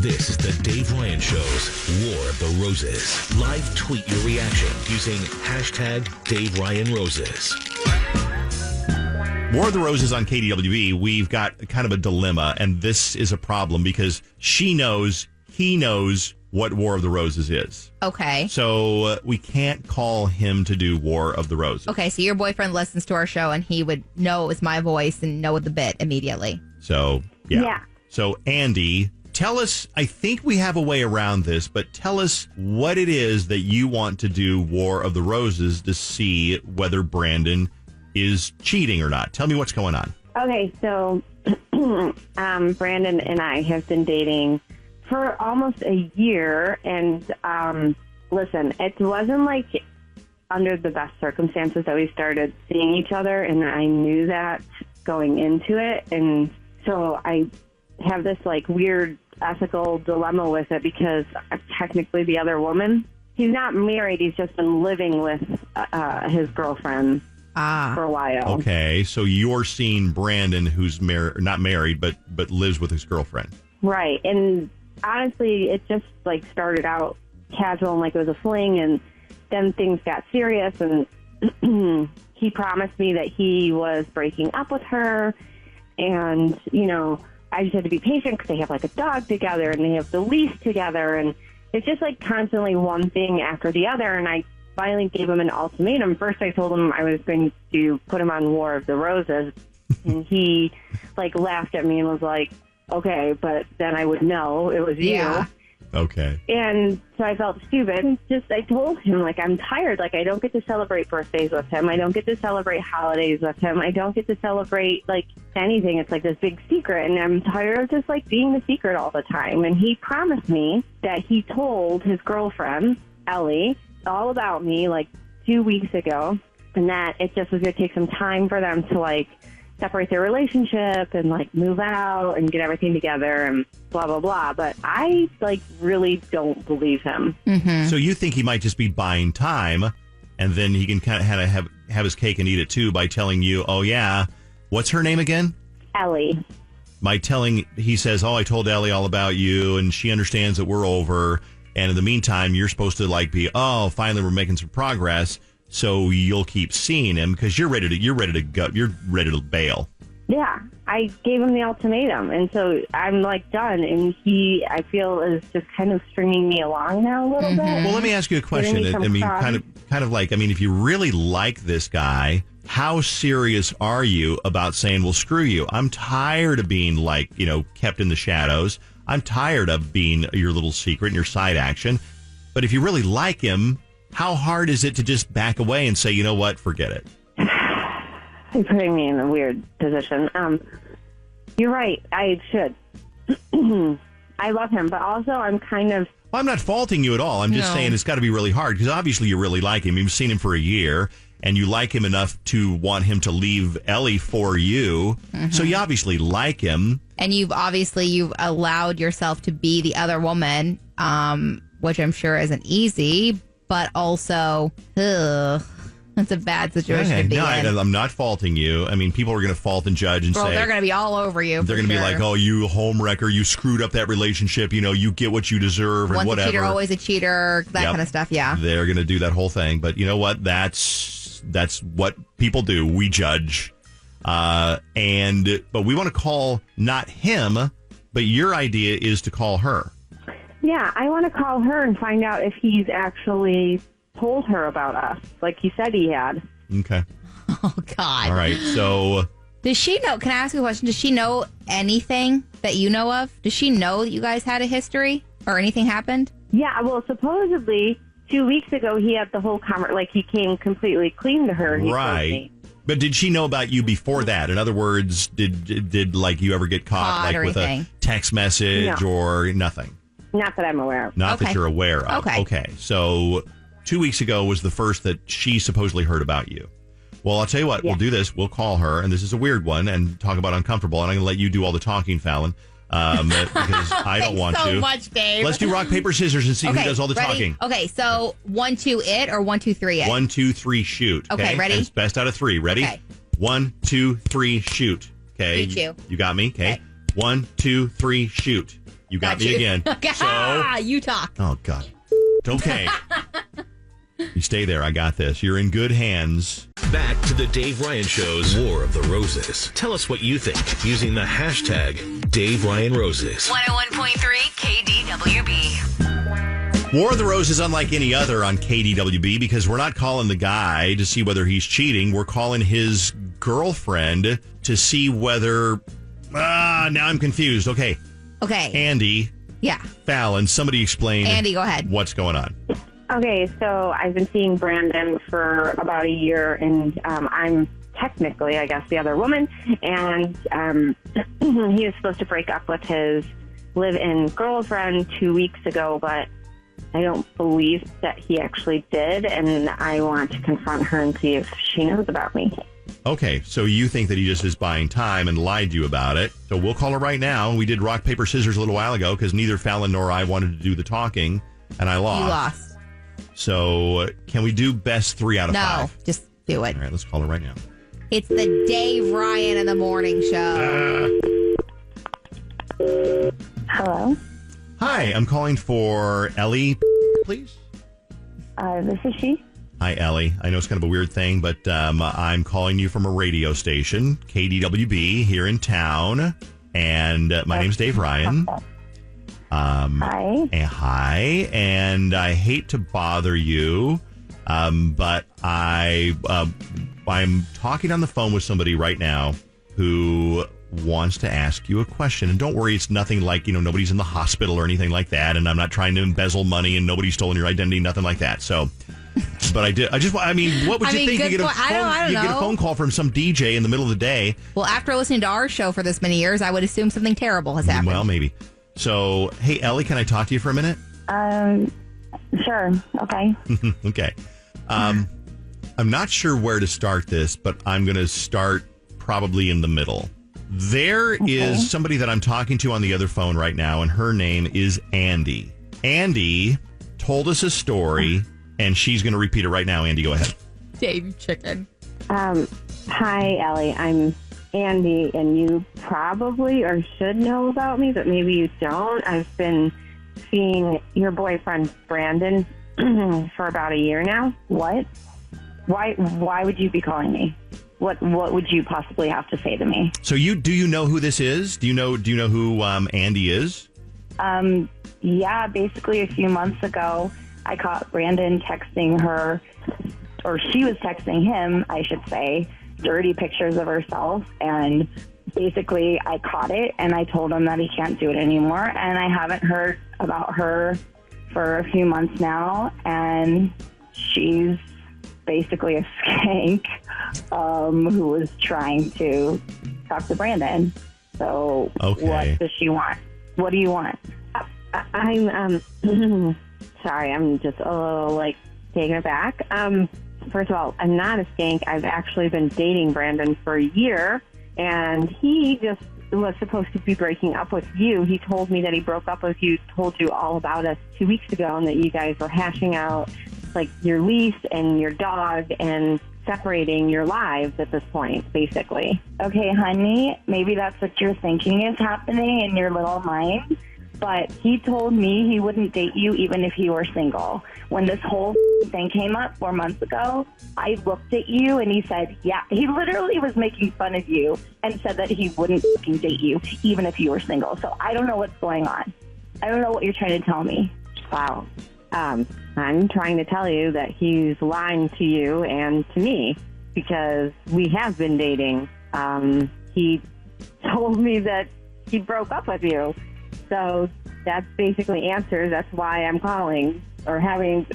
This is the Dave Ryan Show's War of the Roses. Live tweet your reaction using hashtag Dave Ryan Roses. War of the Roses on KDWB. We've got kind of a dilemma, and this is a problem because he knows what War of the Roses is. Okay. So we can't call him to do War of the Roses. Okay, so your boyfriend listens to our show, and he would know it was my voice and know the bit immediately. So, yeah. So, Andy, tell us, I think we have a way around this, but tell us what it is that you want to do War of the Roses to see whether Brandon is cheating or not. Tell me what's going on. Okay, so Brandon and I have been dating for almost a year, and listen, it wasn't like under the best circumstances that we started seeing each other, and I knew that going into it, and so I have this like weird ethical dilemma with it because I'm technically the other woman. He's not married, he's just been living with his girlfriend for a while. Okay, so you're seeing Brandon, who's not married, but lives with his girlfriend. Right, and honestly, it just like started out casual and like it was a fling, and then things got serious, and he promised me that he was breaking up with her, and I just had to be patient because they have like a dog together and they have the lease together, and it's just like constantly one thing after the other. And I finally gave him an ultimatum. First, I told him I was going to put him on War of the Roses, and he like laughed at me and was like, okay, but then I would know it was you. Okay. And so I felt stupid. I told him, like, I'm tired. Like, I don't get to celebrate birthdays with him. I don't get to celebrate holidays with him. I don't get to celebrate, like, anything. It's like this big secret. And I'm tired of just, like, being the secret all the time. And he promised me that he told his girlfriend, Ellie, all about me, like, 2 weeks ago. And that it just was going to take some time for them to, like, separate their relationship and like move out and get everything together and blah, blah, blah. But I like really don't believe him. Mm-hmm. So you think he might just be buying time, and then he can kind of have his cake and eat it too by telling you, oh yeah, what's her name again? Ellie. He says, oh, I told Ellie all about you and she understands that we're over. And in the meantime, you're supposed to like be, oh, finally we're making some progress. So you'll keep seeing him because you're ready to bail. Yeah, I gave him the ultimatum, and so I'm like done. And I feel is just kind of stringing me along now a little bit. Well, let me ask you a question. If you really like this guy, how serious are you about saying, well, screw you? I'm tired of being kept in the shadows. I'm tired of being your little secret and your side action. But if you really like him, how hard is it to just back away and say, you know what, forget it? You're putting me in a weird position. You're right. I should. I love him, but also I'm kind of... Well, I'm not faulting you at all. I'm just saying it's got to be really hard because obviously you really like him. You've seen him for a year, and you like him enough to want him to leave Ellie for you. Mm-hmm. So you obviously like him. And you've allowed yourself to be the other woman, which I'm sure isn't easy. But also, it's a bad situation to be in. I'm not faulting you. I mean, people are going to fault and judge and say... they're going to be all over you. They're going to be like, oh, you homewrecker, you screwed up that relationship, you get what you deserve, and whatever. Once a cheater, always a cheater, that kind of stuff, yeah. They're going to do that whole thing. But you know what? That's what people do. We judge. But we want to call not him, but your idea is to call her. Yeah, I want to call her and find out if he's actually told her about us, like he said he had. Okay. Oh, God. All right, so... Does she know, can I ask you a question? Does she know anything that you know of? Does she know that you guys had a history or anything happened? Yeah, well, supposedly 2 weeks ago he had the whole he came completely clean to her. Right. But did she know about you before that? In other words, did like you ever get caught like with a text message or nothing? Not that I'm aware of. Not that you're aware of. Okay. So 2 weeks ago was the first that she supposedly heard about you. Well, I'll tell you what. Yeah. We'll do this. We'll call her, and this is a weird one, and talk about uncomfortable. And I'm going to let you do all the talking, Fallon, because I don't want to. Thanks so much, Dave. Let's do rock, paper, scissors and see who does all the talking. Okay, so 1, 2, it, or 1, 2, 3, it? 1, 2, 3, shoot. Okay, ready? And it's best out of 3. Ready? Okay. 1, 2, 3, shoot. Okay. Me too. You got me? Okay. 1, 2, 3, shoot. You got me again. So you talk. Oh, God. Okay. You stay there. I got this. You're in good hands. Back to the Dave Ryan Show's War of the Roses. Tell us what you think using the hashtag Dave Ryan Roses. 101.3 KDWB. War of the Roses, unlike any other on KDWB, because we're not calling the guy to see whether he's cheating. We're calling his girlfriend to see whether... now I'm confused. Okay. Andy. Yeah. Fallon, somebody explain. Andy, go ahead. What's going on? Okay, so I've been seeing Brandon for about a year, and I'm technically, I guess, the other woman. And he was supposed to break up with his live-in girlfriend 2 weeks ago, but I don't believe that he actually did, and I want to confront her and see if she knows about me. Okay, so you think that he just is buying time and lied to you about it. So we'll call her right now. We did rock, paper, scissors a little while ago because neither Fallon nor I wanted to do the talking, and I lost. You lost. So can we do best 3 out of 5? No, just do it. All right, let's call her right now. It's the Dave Ryan in the Morning Show. Hello? Hi, I'm calling for Ellie, please. This is she. Hi, Ellie. I know it's kind of a weird thing, but I'm calling you from a radio station, KDWB, here in town. And my name's Dave Ryan. Hi. Hi. And I hate to bother you, but I'm talking on the phone with somebody right now who wants to ask you a question. And don't worry, it's nothing like, nobody's in the hospital or anything like that. And I'm not trying to embezzle money and nobody's stolen your identity, nothing like that. So... But what would you think? You get you get a phone call from some DJ in the middle of the day. Well, after listening to our show for this many years, I would assume something terrible has happened. Well, maybe. So, hey, Ellie, can I talk to you for a minute? Sure. Okay. Okay. I'm not sure where to start this, but I'm going to start probably in the middle. There is somebody that I'm talking to on the other phone right now, and her name is Andy. Andy told us a story... And she's going to repeat it right now. Andy, go ahead. Dave Chicken. Hi, Ellie. I'm Andy, and you probably or should know about me, but maybe you don't. I've been seeing your boyfriend, Brandon, for about a year now. What? Why would you be calling me? What would you possibly have to say to me? So do you know who this is? Do you know who Andy is? Yeah, basically a few months ago, I caught Brandon texting her, or she was texting him, I should say, dirty pictures of herself. And basically I caught it and I told him that he can't do it anymore. And I haven't heard about her for a few months now. And she's basically a skank who was trying to talk to Brandon. So What does she want? What do you want? I'm sorry, I'm just a little, taken aback. First of all, I'm not a skank. I've actually been dating Brandon for a year, and he just was supposed to be breaking up with you. He told me that he broke up with you, told you all about us 2 weeks ago, and that you guys were hashing out, your lease and your dog and separating your lives at this point, basically. Okay, honey, maybe that's what you're thinking is happening in your little mind. But he told me he wouldn't date you even if you were single. When this whole thing came up 4 months ago, I looked at you and he said, yeah, he literally was making fun of you and said that he wouldn't date you even if you were single. So I don't know what's going on. I don't know what you're trying to tell me. Wow. I'm trying to tell you that he's lying to you and to me because we have been dating. He told me that he broke up with you. So that's basically answers. That's why I'm calling or having,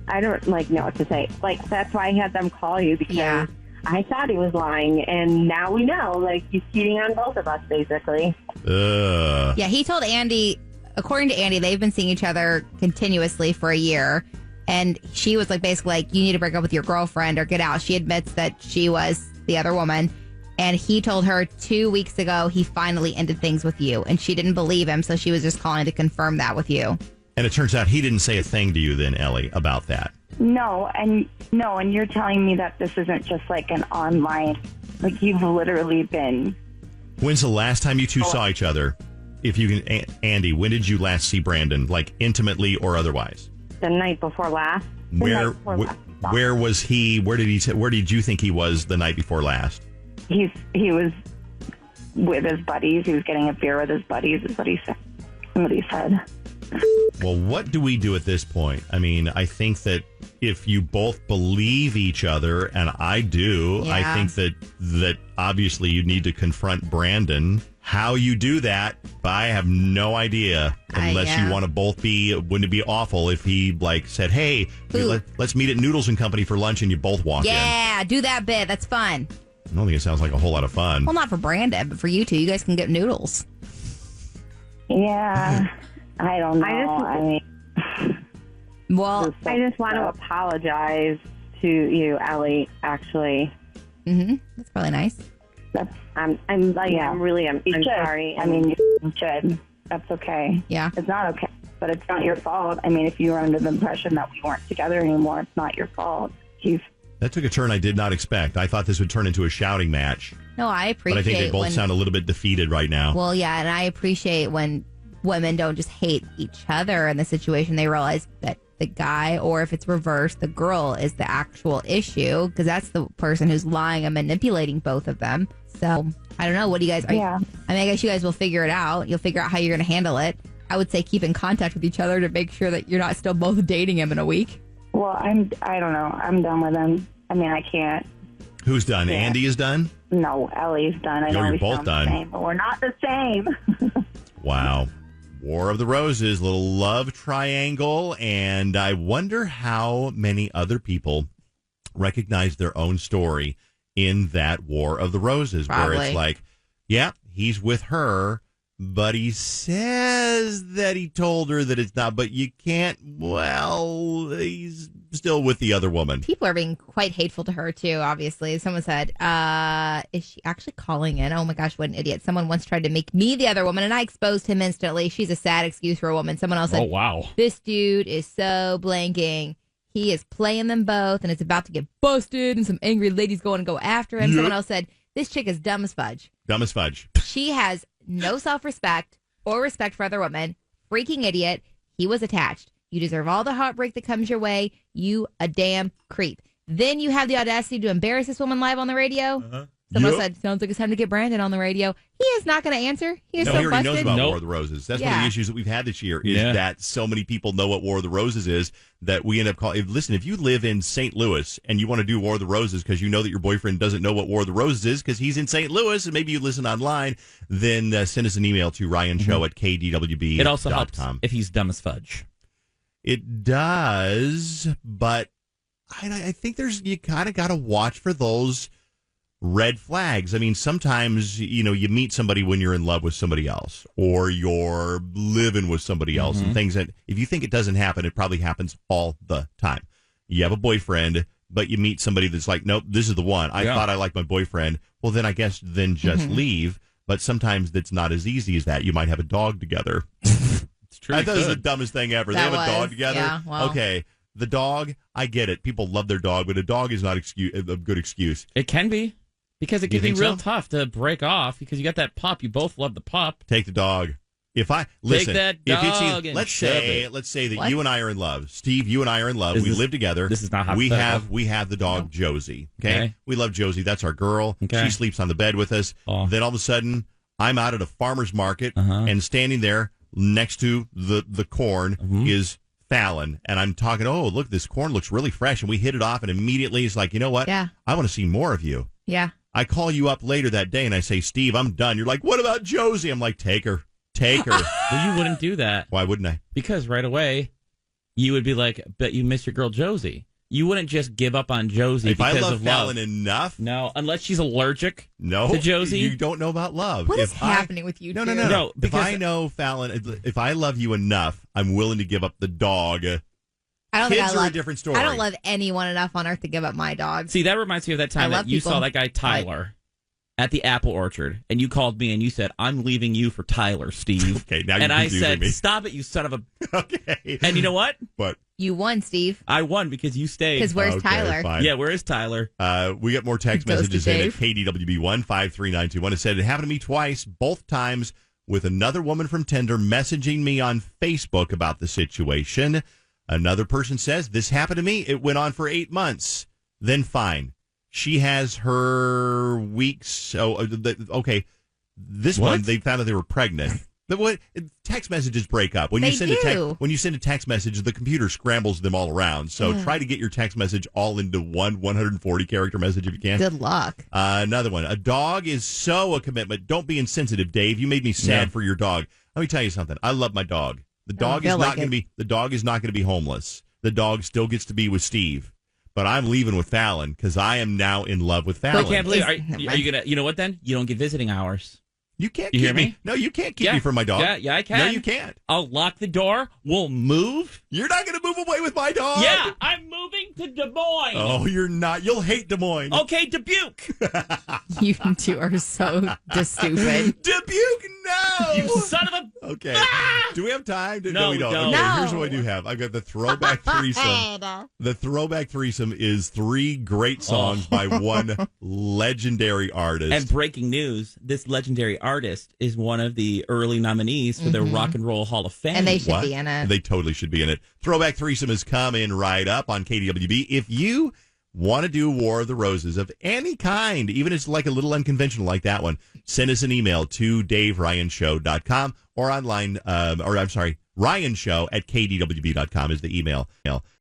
I don't know what to say. That's why I had them call you because I thought he was lying. And now we know, he's cheating on both of us, basically. Yeah, he told Andy, according to Andy, they've been seeing each other continuously for a year. And she was basically you need to break up with your girlfriend or get out. She admits that she was the other woman. And he told her 2 weeks ago he finally ended things with you. And she didn't believe him, so she was just calling to confirm that with you. And it turns out he didn't say a thing to you then, Ellie, about that. No, and you're telling me that this isn't just an online, you've literally been. When's the last time you two saw each other? if you can, Andy, when did you last see Brandon, like intimately or otherwise? The night before last. Where was he? Where did you think he was the night before last? He was with his buddies. He was getting a beer with his buddies, is what he said. Somebody said. Well, what do we do at this point? I mean, I think that if you both believe each other, and I do, I think that obviously you need to confront Brandon. How you do that, I have no idea. Unless you want to both be, wouldn't it be awful if he like said, "Hey, let's meet at Noodles and Company for lunch," and you both walk in? Yeah, do that bit. That's fun. I don't think it sounds like a whole lot of fun. Well, not for Brandon, but for you two. You guys can get noodles. Yeah, I don't know. Well, I just want to apologize to you, Ellie. Actually, that's probably nice. I'm sorry. I mean, you should. That's okay. Yeah, it's not okay, but it's not your fault. I mean, if you were under the impression that we weren't together anymore, it's not your fault. That took a turn I did not expect. I thought this would turn into a shouting match. No, I appreciate. But I think they both sound a little bit defeated right now. Well, yeah, and I appreciate when women don't just hate each other in the situation. They realize that the guy, or if it's reversed, the girl is the actual issue, because that's the person who's lying and manipulating both of them. So I don't know. What do you guys? I mean, I guess you guys will figure it out. You'll figure out how you're going to handle it. I would say keep in contact with each other to make sure that you're not still both dating him in a week. Well, I don't know. I'm done with him. I mean, I can't. Who's done? Andy is done? No, Ellie's done. I know you're we both sound done. The same, but we're not the same. Wow. War of the Roses, little love triangle, and I wonder how many other people recognize their own story in that War of the Roses, Probably. where it's like, yeah, he's with her, but he says that he told her that it's not, but you can't, well, he's still with the other woman. People are being quite hateful to her, too, obviously. Someone said, is she actually calling in? Oh, my gosh, what an idiot. Someone once tried to make me the other woman, and I exposed him instantly. She's a sad excuse for a woman. Someone else said, oh, wow. This dude is so blanking. He is playing them both, and it's about to get busted, and some angry ladies going to go after him. Yep. Someone else said, this chick is dumb as fudge. Dumb as fudge. She has no self-respect or respect for other women. Freaking idiot. He was attached. You deserve all the heartbreak that comes your way. You a damn creep. Then you have the audacity to embarrass this woman live on the radio. Someone said, sounds like it's time to get Brandon on the radio. He is not going to answer. He is so he already busted. knows about War of the Roses. That's one of the issues that we've had this year is that so many people know what War of the Roses is that we end up calling. Listen, if you live in St. Louis and you want to do War of the Roses because you know that your boyfriend doesn't know what War of the Roses is because he's in St. Louis and maybe you listen online, then send us an email to ryanshow@kdwb.com. It also helps if he's dumb as fudge. It does, but I think you kind of got to watch for those red flags. I mean, sometimes, you meet somebody when you're in love with somebody else or you're living with somebody else and things that if you think it doesn't happen, it probably happens all the time. You have a boyfriend, but you meet somebody that's like, nope, this is the one. I thought I liked my boyfriend. Well, then I guess just leave. But sometimes that's not as easy as that. You might have a dog together. It's true. I thought it was the dumbest thing ever. They have a dog together. Yeah, well. Okay. The dog, I get it. People love their dog, but a dog is not a good excuse. It can be. Because it can be real tough to break off because you got that pup. You both love the pup. Take the dog. Take that dog and let's say that you and I are in love. Steve, you and I are in love. We live together. This is not how we have the dog Josie. Okay? We love Josie. That's our girl. Okay. She sleeps on the bed with us. Oh. Then all of a sudden, I'm out at a farmer's market and standing there next to the corn is Fallon, and I'm talking, oh, look, this corn looks really fresh, and we hit it off, and immediately he's like, you know what? Yeah. I want to see more of you. Yeah. I call you up later that day, and I say, Steve, I'm done. You're like, what about Josie? I'm like, take her. Well, you wouldn't do that. Why wouldn't I? Because right away, you would be like, bet you miss your girl Josie. You wouldn't just give up on Josie if because I love of Fallon love. enough. No, unless she's allergic to Josie. You don't know about love. What is happening with you? No. If I know Fallon, if I love you enough, I'm willing to give up the dog. Kids are a different story. I don't love anyone enough on earth to give up my dog. See, that reminds me of that time that you saw that guy Tyler at the apple orchard, and you called me and you said, I'm leaving you for Tyler, Steve. Okay, now you're confusing me. And I said, stop it, you son of a... Okay. And you know what? What? You won, Steve. I won because you stayed. Because where's Tyler? Fine. Yeah, where is Tyler? We got more text messages in at KDWB 15391. It said, it happened to me twice. Both times with another woman from Tinder messaging me on Facebook about the situation. Another person says, this happened to me. It went on for 8 months. Then fine. She has her weeks. Okay. This one, they found out they were pregnant. But what text messages break up when you send a text message, the computer scrambles them all around. So try to get your text message all into one 140 character message if you can. Good luck. Another one. A dog is so a commitment. Don't be insensitive, Dave. You made me sad for your dog. Let me tell you something. I love my dog. The dog is not going to be. The dog is not going to be homeless. The dog still gets to be with Steve. But I'm leaving with Fallon because I am now in love with Fallon. I can't believe. Are you gonna? You know what? Then you don't get visiting hours. You can't keep me. No, you can't keep me from my dog. Yeah, I can. No, you can't. I'll lock the door. We'll move. You're not going to move away with my dog. Yeah, I'm moving to Des Moines. Oh, you're not. You'll hate Des Moines. Okay, Dubuque. You two are so stupid. Dubuque, no. You son of a... Okay. Do we have time? No, we don't. no. Okay, here's what I do have. I've got the throwback threesome. The throwback threesome is 3 great songs by one legendary artist. And breaking news, this legendary artist is one of the early nominees for the Rock and Roll Hall of Fame. And they should be in it. They totally should be in it. Throwback threesome is coming right up on KDWB. If you want to do War of the Roses of any kind, even if it's like a little unconventional like that one, send us an email to DaveRyanShow.com or online, RyanShow@KDWB.com is the email.